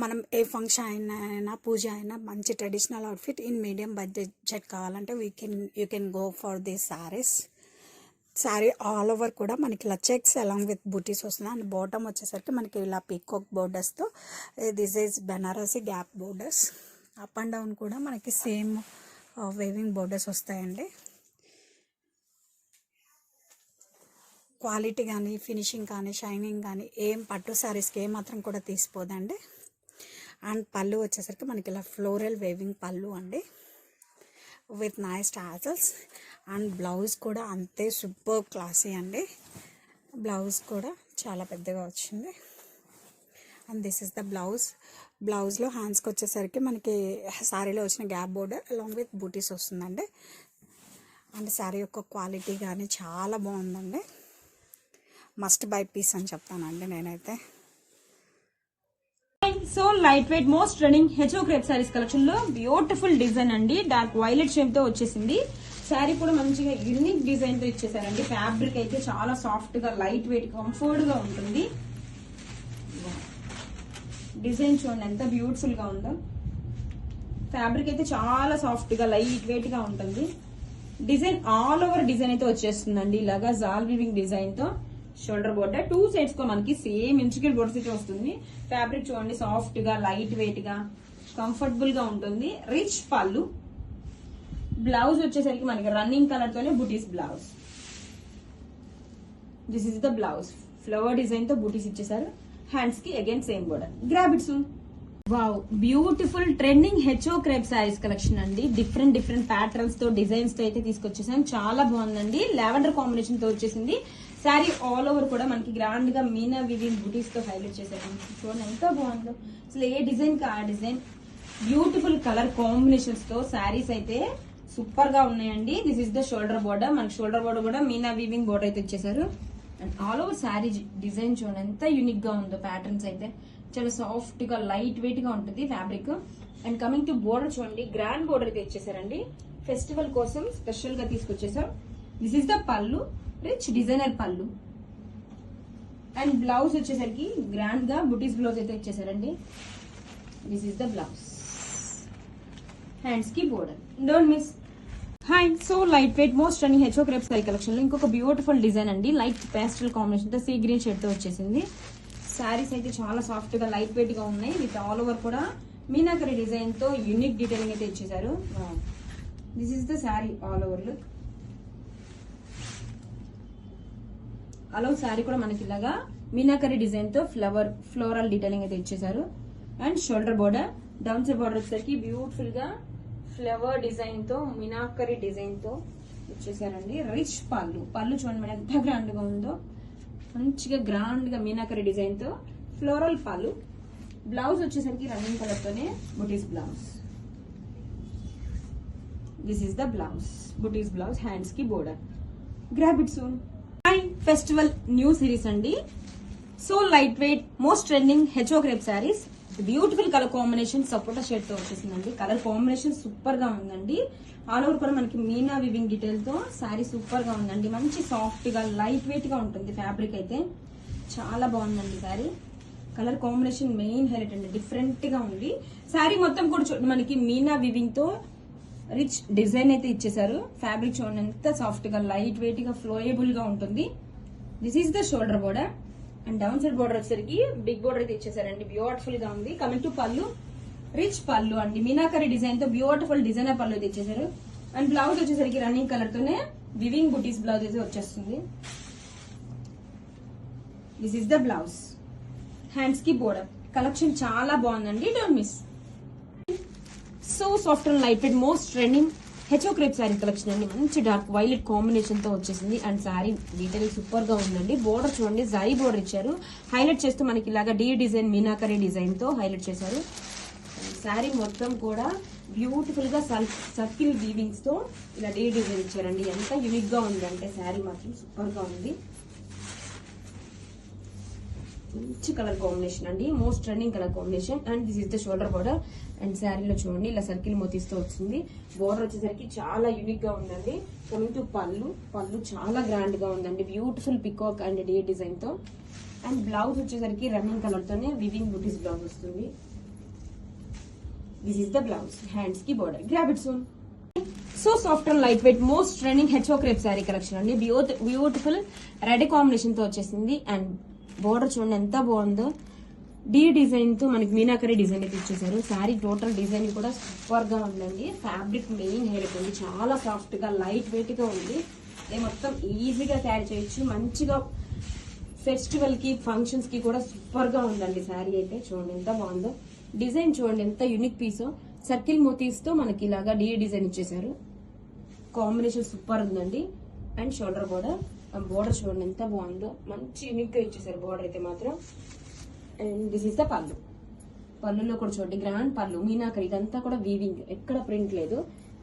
మనం ఏ ఫంక్షన్ అయినా పూజ అయినా మంచి traditional outfit in medium budget కావాలంటే you can go for this saris. Sari all over కూడా మనకి ఇలా చెక్స్ అలాంగ్ విత్ బూటీస్ వస్తుంది. అండ్ బాటమ్ వచ్చేసరికి మనకి ఇలా పీకాక్ బోర్డర్స్తో this is Banarasi gap borders. Up and down కూడా మనకి సేమ్ వేవింగ్ బోర్డర్స్ వస్తాయండి. క్వాలిటీ కానీ ఫినిషింగ్ కానీ షైనింగ్ కానీ ఏం పట్టు శారీస్కి ఏమాత్రం కూడా తీసిపోదండి. అండ్ పళ్ళు వచ్చేసరికి మనకి ఇలా ఫ్లోరల్ వేవింగ్ పళ్ళు అండి with nice tassels. And blouse కూడా అంతే సూపర్ క్లాసీ అండి. బ్లౌజ్ కూడా చాలా పెద్దగా వచ్చింది. అండ్ దిస్ ఇస్ ద బ్లౌజ్లో హ్యాండ్స్కి వచ్చేసరికి మనకి శారీలో వచ్చిన గ్యాప్ బోర్డర్ అలాంగ్ విత్ బూటీస్ వస్తుందండి. అండ్ శారీ యొక్క క్వాలిటీ కానీ చాలా బాగుందండి. మస్ట్ బై పీస్ అని చెప్తానండి నేనైతే. So light weight most running H O crepe saris collection లో బ్యూటిఫుల్ డిజైన్ అండి. డార్క్ వైలెట్ షేప్ తో వచ్చేసింది. శారీ కూడా మంచిగా యూనిక్ డిజైన్ తో ఇచ్చేసారండి. ఫ్యాబ్రిక్ అయితే చాలా సాఫ్ట్ గా లైట్ వెయిట్ కంఫర్ట్ గా ఉంటుంది. డిజైన్ చూడండి ఎంత బ్యూటిఫుల్ గా ఉందో. ఫ్యాబ్రిక్ అయితే చాలా సాఫ్ట్ గా లైట్ వెయిట్ గా ఉంటుంది. డిజైన్ ఆల్ ఓవర్ డిజైన్ అయితే వచ్చేస్తుందండి. ఇలాగా జాల్ వీవింగ్ డిజైన్ తో షోల్డర్ బోర్డర్ 2 సైడ్స్ కు మనకి సేమ్ ఇంచుకేట్ బోర్డర్స్ అయితే వస్తుంది. ఫ్యాబ్రిక్ చూడండి సాఫ్ట్ గా లైట్ వెయిట్ గా కంఫర్టబుల్ గా ఉంటుంది. రిచ్ పళ్ళు. బ్లౌజ్ వచ్చేసరికి మనకి రన్నింగ్ కలర్ తోనే butis blouse. This is the blouse. Flower design తో బూటీస్ ఇచ్చేసారు. హ్యాండ్స్ కి again same border. Grab it soon. Wow beautiful trending H O crepe saris collection అండి. డిఫరెంట్ ప్యాటర్న్స్ తో డిజైన్స్ తో అయితే తీసుకొచ్చేసాం. చాలా బాగుందండి. లావెండర్ కాంబినేషన్ తో వచ్చేసింది. శారీ ఆల్ ఓవర్ కూడా మనకి గ్రాండ్ గా మీనా వివింగ్ బూటీస్ తో హైలైట్ చేశారు. చూడండి ఎంత బాగుందో. అసలు ఏ డిజైన్ కా ఆ డిజైన్. బ్యూటిఫుల్ కలర్ కాంబినేషన్స్ తో శారీస్ అయితే సూపర్ గా ఉన్నాయండి. This is the shoulder border. మనకి షోల్డర్ బోర్డర్ కూడా మీనా వీవింగ్ బోర్డర్ అయితే ఇచ్చేసారు. And all over sari design చూడండి ఎంత యూనిక్ గా ఉందో. ప్యాటర్న్స్ అయితే చాలా సాఫ్ట్ గా లైట్ వెయిట్ గా ఉంటుంది fabric. And coming to border చూడండి గ్రాండ్ బోర్డర్ అయితే ఇచ్చేసారండి. ఫెస్టివల్ కోసం స్పెషల్ గా తీసుకొచ్చేసారు. This is the pallu. Rich designer pallu. And blouse వచ్చేసరికి గ్రాండ్ గా బుటీస్ బ్లౌజ్ అయితే ఇచ్చేసారండి. This is the blouse. Hands కి border. Don't miss. Hi, so light weight most running H O crepe sari collection లో ఇంకొక బ్యూటిఫుల్ డిజైన్ అండి. లైట్ పేస్టల్ కాంబినేషన్ తో sea green shade తో వచ్చేసింది. శారీస్ అయితే చాలా సాఫ్ట్ గా లైట్ వెయిట్ గా ఉన్నాయి. విత్ ఆల్ ఓవర్ కూడా మీనాకరి డిజైన్ తో యూనిక్ డీటెయిలింగ్ అయితే ఇచ్చేసారు. This is the sari all over look. అలా శారీ కూడా మనకి ఇలాగా మీనాకరి డిజైన్ తో ఫ్లోరల్ డీటెయిలింగ్ అయితే ఇచ్చేసారు. And shoulder border, down side border వచ్చేసరికి బ్యూటిఫుల్ గా ఫ్లవర్ డిజైన్ తో మీనాకరి డిజైన్ తో ఇచ్చేసారండి. రిచ్ పళ్ళు చూడండి మేడం ఎంత గ్రాండ్ గా ఉందో. మంచిగా గ్రాండ్ గా మీనాకరి డిజైన్ తో ఫ్లోరల్ పళ్ళు. బ్లౌజ్ వచ్చేసరికి రన్నింగ్ కలర్ తోనే butis blouse. This is the blouse, butis blouse. Hands కి border. Grab it soon. Festival new series అండి. So light weight most trending H O crepe saris. Beautiful colour combination sapota shade తో వచ్చేసిందండి. Colour combination super గా ఉందండి. All over కూడా మనకి Meena weaving detail తో sari super గా ఉందండి. మంచి సాఫ్ట్ గా లైట్ వెయిట్ గా ఉంటుంది. ఫ్యాబ్రిక్ అయితే చాలా బాగుందండి sari. Colour combination main highlight అండి. డిఫరెంట్ గా ఉంది శారీ మొత్తం కూడా. చూడండి మనకి మీనా వివింగ్ తో రిచ్ డిజైన్ అయితే ఇచ్చేసారు. ఫ్యాబ్రిక్ చూడండి ఎంత సాఫ్ట్ గా లైట్ వెయిట్ గా ఫ్లోయబుల్ గా ఉంటుంది. This is the shoulder border. And down side border వచ్చేసరికి బిగ్ బోర్డర్ అయితే ఇచ్చేసారండి. బ్యూటిఫుల్ గా ఉంది. కమింగ్ టు పళ్ళు, రిచ్ పళ్ళు అండి. మీనాకరి డిజైన్ తో బ్యూటిఫుల్ డిజైనర్ పళ్ళు అయితే ఇచ్చేసారు. అండ్ బ్లౌజ్ వచ్చేసరికి రన్నింగ్ కలర్ తోనే వివింగ్ బుటీస్ బ్లౌజ్ అయితే వచ్చేస్తుంది. This is the blouse. Hands కి బోర్డర్. కలెక్షన్ చాలా బాగుందండి. Don't miss. So soft and light weight most trending H O crepe sari collection అండి. మంచి డార్క్ వైలెట్ కాంబినేషన్ తో వచ్చేసింది. అండ్ శారీ డీటెయిల్ సూపర్ గా ఉందండి. బోర్డర్ చూడండి జరీ బోర్డర్ ఇచ్చారు. హైలైట్ చేస్తూ మనకి ఇలాగా డీ డిజైన్ మీనాకరి డిజైన్ తో హైలైట్ చేశారు. శారీ మొత్తం కూడా బ్యూటిఫుల్ గా సర్కిల్ వీవింగ్స్ తో ఇలా డీ డిజైన్ ఇచ్చారండి. ఎంత యూనిక్ గా ఉందంటే శారీ మాత్రం సూపర్ గా ఉంది. మంచి కలర్ కాంబినేషన్ అండి. Most trending colour combination. And this is the shoulder border. And శారీలో చూడండి ఇలా సర్కిల్ మోతీస్తో వచ్చింది. బోర్డర్ వచ్చేసరికి చాలా యూనిక్ గా ఉందండి. కమింగ్ టు పళ్ళు చాలా గ్రాండ్ గా ఉందండి. Beautiful peacock and day design తో. అండ్ బ్లౌజ్ వచ్చేసరికి రన్నింగ్ కలర్ తోనే వివింగ్ బుటీస్ బ్లౌజ్ వస్తుంది. This is the blouse. Hands కి border. Grab it soon. So soft and light weight most trending H O crepe sari collection అండి. Beautiful red combination తో వచ్చేసింది. And border చూడండి ఎంత బాగుందో. డీ డిజైన్ తో మనకి మీనాకరి డిజైన్ అయితే ఇచ్చేసారు. శారీ టోటల్ డిజైన్ కూడా సూపర్ గా ఉందండి. ఫ్యాబ్రిక్ మెయిన్ హైలైట్ ఉంది. చాలా సాఫ్ట్ గా లైట్ వెయిట్ గా ఉంది. ఇది మొత్తం ఈజీగా క్యారీ చేయొచ్చు. మంచిగా ఫెస్టివల్ కి ఫంక్షన్స్ కి కూడా సూపర్ గా ఉందండి. శారీ అయితే చూడండి ఎంత బాగుందో. డిజైన్ చూడండి ఎంత యూనిక్ పీస్. సర్కిల్ మోతీస్ తో మనకి ఇలాగా డీ డిజైన్ ఇచ్చేసారు. కాంబినేషన్ సూపర్ ఉందండి. And shoulder border. బోర్డర్ చూడండి ఎంత బాగుందో. మంచి యూనిక్ గా ఇచ్చేసారు బోర్డర్ అయితే మాత్రం. అండ్ దిస్ ఇస్ ద పళ్ళు. పళ్ళులో కూడా చూడండి గ్రాండ్ పళ్ళు మీనాకరి. ఇదంతా కూడా వీవింగ్, ఎక్కడ ప్రింట్ లేదు.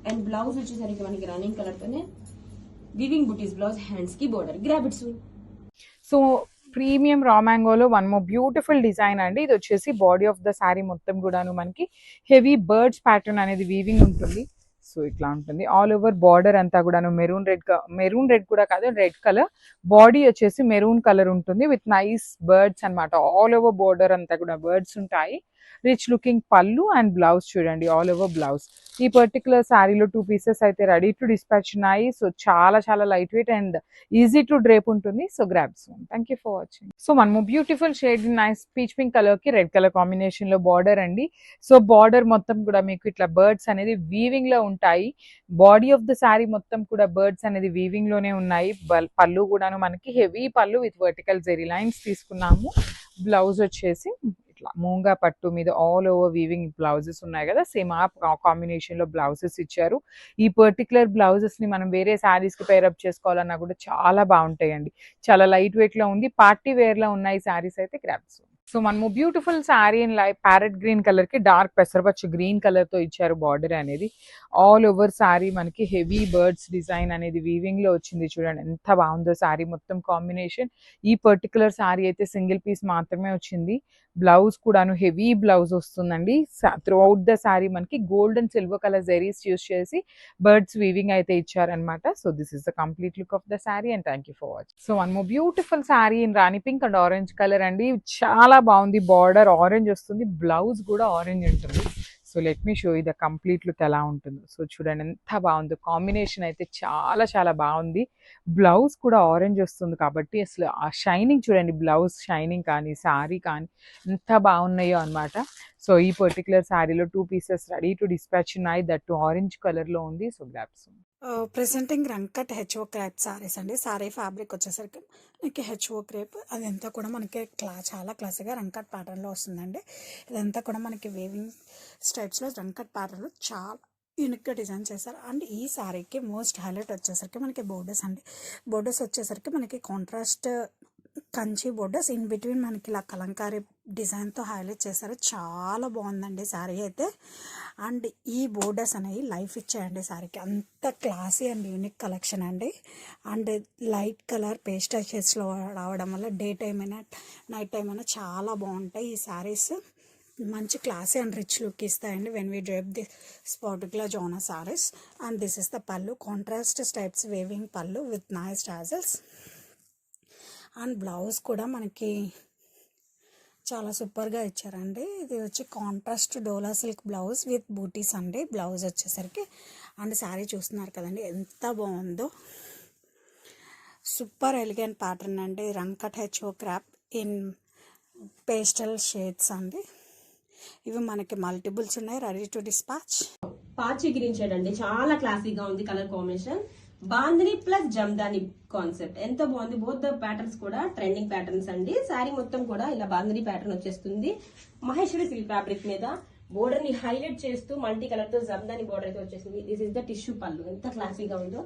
అండ్ బ్లౌజ్ వచ్చేసరికి మనకి రన్నింగ్ కలర్ తోనే వీవింగ్ బుటీస్ బ్లౌజ్. హ్యాండ్స్ కి border. Grab it soon. So premium raw మ్యాంగోలో వన్ మోర్ బ్యూటిఫుల్ డిజైన్ అండి. ఇది వచ్చేసి బాడీ ఆఫ్ ద శారీ మొత్తం కూడాను మనకి హెవీ బర్డ్స్ ప్యాటర్న్ అనేది వీవింగ్ ఉంటుంది. సో ఇట్లా ఉంటుంది. ఆల్ ఓవర్ బార్డర్ అంతా కూడాను మెరూన్ రెడ్ కూడా కాదు, రెడ్ కలర్. బాడీ వచ్చేసి మెరూన్ కలర్ ఉంటుంది విత్ నైస్ బర్డ్స్ అన్నమాట. ఆల్ ఓవర్ బార్డర్ అంతా కూడా బర్డ్స్ ఉంటాయి. Rich looking pallu and blouse చూడండి ఆల్ ఓవర్ బ్లౌజ్. ఈ పర్టికులర్ శారీలో 2 పీసెస్ అయితే రెడీ టు డిస్పాచ్ ఉన్నాయి. సో చాలా చాలా light weight and easy to drape ఉంటుంది. So grab soon. Thank you for watching. So మనము beautiful shade nice peach pink colour కి రెడ్ కలర్ కాంబినేషన్ లో బార్డర్ అండి. సో బార్డర్ మొత్తం కూడా మీకు ఇట్లా బర్డ్స్ అనేది వీవింగ్ లో ఉంటాయి. బాడీ ఆఫ్ ద శారీ మొత్తం కూడా బర్డ్స్ అనేది వీవింగ్ లోనే ఉన్నాయి. పళ్ళు కూడాను మనకి హెవీ పళ్ళు విత్ వర్టికల్ జెరీ లైన్స్ తీసుకున్నాము. బ్లౌజ్ వచ్చేసి ఇట్లా మూంగా పట్టు మీద ఆల్ ఓవర్ వీవింగ్ బ్లౌజెస్ ఉన్నాయి కదా, సేమ్ ఆ కాంబినేషన్ లో బ్లౌజెస్ ఇచ్చారు. ఈ పర్టికులర్ బ్లౌజెస్ ని మనం వేరే శారీస్ కి పేరప్ చేసుకోవాలన్నా కూడా చాలా బాగుంటాయండి. చాలా లైట్ వెయిట్ లో ఉంది. పార్టీ వేర్ లో ఉన్నాయి శారీస్ అయితే గ్రాబ్స్. సో మనము beautiful sari and parrot green colour కి డార్క్ పెసరపచ్చు గ్రీన్ కలర్ తో ఇచ్చారు బార్డర్ అనేది. ఆల్ ఓవర్ శారీ మనకి హెవీ బర్డ్స్ డిజైన్ అనేది వీవింగ్ లో వచ్చింది. చూడండి ఎంత బాగుందో శారీ మొత్తం కాంబినేషన్. ఈ పర్టికులర్ శారీ అయితే సింగిల్ పీస్ మాత్రమే వచ్చింది. బ్లౌజ్ కూడాను హెవీ బ్లౌజ్ వస్తుందండి. త్రూ అవుట్ ద శారీ మనకి gold and silver colour zaris use చేసి బర్డ్స్ వీవింగ్ అయితే ఇచ్చారనమాట. So this is the complete look of the sari and thank you for watching. So one more beautiful sari in Rani pink and orange colour అండి. చాలా బాగుంది. Border orange వస్తుంది, blouse కూడా orange ఉంటుంది. So let me show the complete look ఎలా ఉంటుందో. So చూడండి ఎంత బాగుందో, కాంబినేషన్ అయితే చాలా చాలా బాగుంది. బ్లౌజ్ కూడా ఆరెంజ్ వస్తుంది కాబట్టి అసలు ఆ షైనింగ్ చూడండి, బ్లౌజ్ షైనింగ్ కానీ శారీ కానీ ఎంత బాగున్నాయో అనమాట. సో ఈ పర్టికులర్ శారీలో 2 పీసెస్ రెడీ టు డిస్పాచ్ ఉన్నాయి, దట్ ఆరెంజ్ కలర్లో ఉంది. So grasp presenting రంకట్ HO crepe saris అండి. సారీ ఫ్యాబ్రిక్ వచ్చేసరికి మనకి హెచ్ఓ క్రేప్, అదంతా కూడా మనకి చాలా క్లాస్గా రంకట్ ప్యాటర్న్లో వస్తుందండి. ఇదంతా కూడా మనకి వేవింగ్ స్టైప్స్లో రంకట్ ప్యాటర్న్లో చాలా యూనిక్గా డిజైన్ చేశారు. అండ్ ఈ శారీకి మోస్ట్ హైలైట్ వచ్చేసరికి మనకి బోర్డర్స్ అండి. బోర్డర్స్ వచ్చేసరికి మనకి contrast Kanchi borders, in between మనకి ఇలా కలంకారీ డిజైన్తో హైలైట్ చేశారు. చాలా బాగుందండి శారీ అయితే. అండ్ ఈ బోర్డర్స్ అనేవి లైఫ్ ఇచ్చాయండి శారీకి, అంత క్లాసీ అండ్ యూనిక్ కలెక్షన్ అండి. అండ్ లైట్ కలర్ పేస్టల్ షేడ్స్లో రావడం వల్ల డే టైం అయినా నైట్ టైం అయినా చాలా బాగుంటాయి ఈ శారీస్. మంచి క్లాసీ అండ్ రిచ్ లుక్ ఇస్తాయండి when we drape this particular జోనా saris. And this is the pallu, contrast stripes weaving pallu with nice tassels. And blouse కూడా మనకి చాలా సూపర్గా ఇచ్చారండి. ఇది వచ్చి contrast Dola silk blouse with butis అండి బ్లౌజ్ వచ్చేసరికి. అండ్ శారీ చూస్తున్నారు కదండి ఎంత బాగుందో, సూపర్ ఎలిగెంట్ ప్యాటర్న్ అండి. Rangkat H O crepe in pastel shades అండి. ఇవి మనకి మల్టిపుల్స్ ఉన్నాయి, రెడీ టు డిస్పాచ్. పాచి గ్రీన్ షేడ్ అండి, చాలా క్లాసీగా ఉంది colour combination. Bandhani plus Jamdani concept ఎంత బాగుంది. బోత్ ద ప్యాటర్న్స్ కూడా ట్రెండింగ్ ప్యాటర్న్స్ అండి. శారీ మొత్తం కూడా ఇలా బాందిని ప్యాటర్న్ వచ్చేస్తుంది. మహేశ్వరి సిల్క్ ఫ్యాబ్రిక్ మీద బోర్డర్ ని హైలైట్ చేస్తూ మల్టీ కలర్ తో జమ్దాని బోర్డర్ అయితే వచ్చేసింది. దిస్ ఇస్ ద టిష్యూ పళ్ళు, ఎంత క్లాసీగా ఉందో.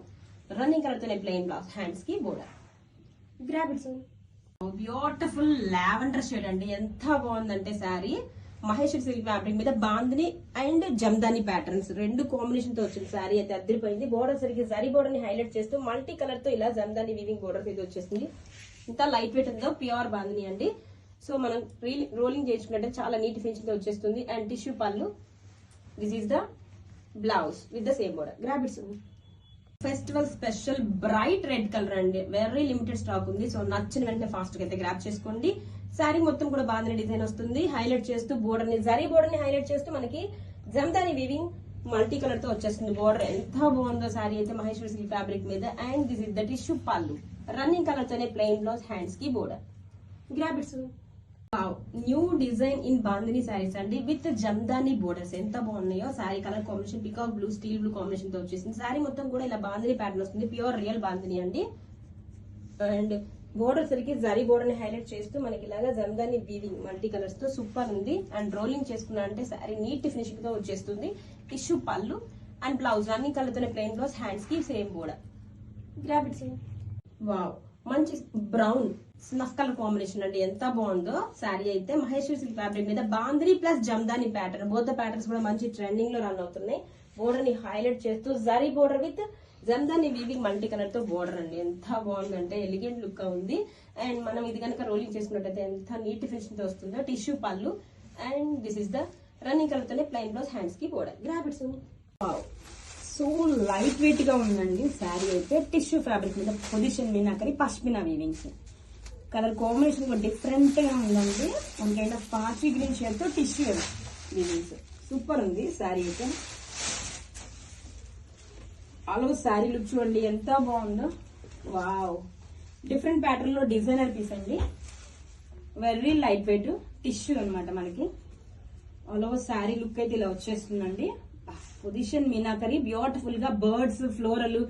రన్నింగ్ కలర్ తోనే ప్లెయిన్ బ్లౌజ్, హ్యాండ్స్ కి border. Grab it. Beautiful lavender shade అండి, ఎంత బాగుందంటే శారీ. మహేశ్వరి సిల్క్ ఫ్యాబ్రిక్ మీద బాందిని అండ్ జమ్దాని ప్యాటర్న్స్ రెండు కాంబినేషన్ తో వచ్చింది. శారీ అయితే అద్దరిపోయింది. బోర్డర్ సరికి జరీ బోర్డర్ ని హైలైట్ చేస్తూ మల్టీ కలర్ తో ఇలా జమ్దాని వీవింగ్ బోర్డర్ ఇది వచ్చేసింది. ఇంత లైట్ వెయిట్ ఉందో, ప్యూర్ బాందిని అండి. సో మనం రోలింగ్ చేసుకున్నట్టే చాలా నీట్ ఫినిషింగ్ తో వచ్చేస్తుంది. అండ్ టిష్యూ పళ్ళు, this is the blouse with the same border. Grab it's. Festival special bright red colour అండి, వెరీ లిమిటెడ్ స్టాక్ ఉంది. సో నచ్చిన వెంటనే ఫాస్ట్ గా అయితే గ్రాబ్ చేసుకోండి. శారీ మొత్తం కూడా బాందిని డిజైన్ వస్తుంది, హైలైట్ చేస్తూ బోర్డర్ ని జరీ బోర్డర్ ని హైలైట్ చేస్తూ మనకి జమ్దాని వీవింగ్ మల్టీ కలర్ తో వచ్చేస్తుంది. బోర్డర్ ఎంత బాగుందో శారీ అయితే మహేశ్వరి సిల్క్ ఫ్యాబ్రిక్ మీద. And this is the tissue పళ్ళు, రన్నింగ్ కలర్ తోనే ప్లెయిన్ బ్లౌజ్, హ్యాండ్స్ కి border. Grab it's. New design in bandhani saris అండి విత్ జమ్దాని బోర్డర్స్, ఎంత బాగున్నాయో. Sari colour combination peacock blue, steel blue combination తో వచ్చేసింది. శారీ మొత్తం కూడా ఇలా బాందిని ప్యాటర్న్ వస్తుంది, ప్యూర్ రియల్ బాందిని అండి. అండ్ బోర్డర్ సరికి జరీ బోర్డర్ ని హైలైట్ చేస్తూ మనకి ఇలాగా జమ్దాని వీవింగ్ మల్టీ కలర్స్ తో సూపర్ ఉంది. అండ్ రోలింగ్ చేసుకున్నా అంటే శారీ నీట్ ఫినిషింగ్ తో వచ్చేస్తుంది. Tissue pallu and blouse running colour తోనే ప్లెయిన్ బ్లౌజ్, హ్యాండ్స్ కి same border. Grab it. Wow, మంచి బ్రౌన్ స్నఫ్ కలర్ కాంబినేషన్ అండి, ఎంత బాగుందో శారీ అయితే. మహేశ్వరి సిల్క్ ఫ్యాబ్రిక్ మీద bandhani plus Jamdani pattern, both the patterns కూడా మంచి ట్రెండింగ్ లో రన్ అవుతున్నాయి. బోర్డర్ ని హైలైట్ చేస్తూ zari border with Jamdani weaving multi colour తో బోర్డర్ అండి, ఎంత బాగుందంటే ఎలిగెంట్ లుక్ గా ఉంది. అండ్ మనం ఇది కనుక రోలింగ్ చేసుకున్నట్టయితే ఎంత నీట్ ఫినిషింగ్ తో వస్తుందో. Tissue pallu and this is the running colour తోనే ప్లెయిన్ బ్లౌజ్, హ్యాండ్స్ కి border. Grab its. So light weight గా ఉందండి శారీ అయితే. టిష్యూ ఫ్యాబ్రిక్ మీద position meenakari pashmina weavings, colour combination కూడా డిఫరెంట్ గా ఉందండి. మనకైనా పాచి గ్రీన్ షేడ్ తో టిష్యూ వీవింగ్స్, సూపర్ ఉంది శారీ అయితే. ఆల్ ఓవర్ శారీ లుక్ చూడండి ఎంత బాగుందో. వావ్, డిఫరెంట్ ప్యాటర్న్ లో డిజైనర్ పీస్ అండి, వెరీ లైట్ వెయిట్ టిష్యూ అనమాట మనకి. ఆల్ ఓవర్ శారీ లుక్ అయితే ఇలా వచ్చేస్తుందండి. పొజిషన్ మీనాకరి, బ్యూటిఫుల్ గా బర్డ్స్, ఫ్లోరల్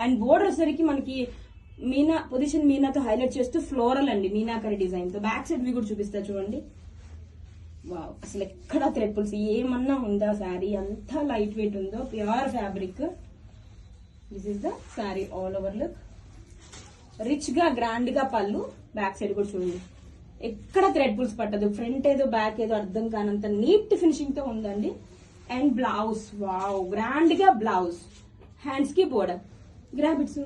అండ్ బోర్డర్ సరికి మనకి మీనా పొజిషన్ మీనాతో హైలైట్ చేస్తూ ఫ్లోరల్ అండి, మీనాకరి డిజైన్ తో. బ్యాక్ సైడ్ వి కూడా చూపిస్తా చూడండి. వావ్, అసలు ఎక్కడ థ్రెడ్ పుల్స్ ఏమన్నా ఉందా శారీ, అంతా లైట్ వెయిట్ ఉందో, pure fabric. This is the sari all over look. Rich గా గ్రాండ్ గా పళ్ళు, బ్యాక్ సైడ్ కూడా చూడండి ఎక్కడ థ్రెడ్ పుల్స్ పట్టదు, ఫ్రంట్ ఏదో బ్యాక్ ఏదో అర్థం కానంత నీట్ ఫినిషింగ్ తో ఉందండి. అండ్ బ్లౌజ్, వావ్, గ్రాండ్ గా బ్లౌజ్, హ్యాండ్స్ కి బోర్డర్. Grab it's.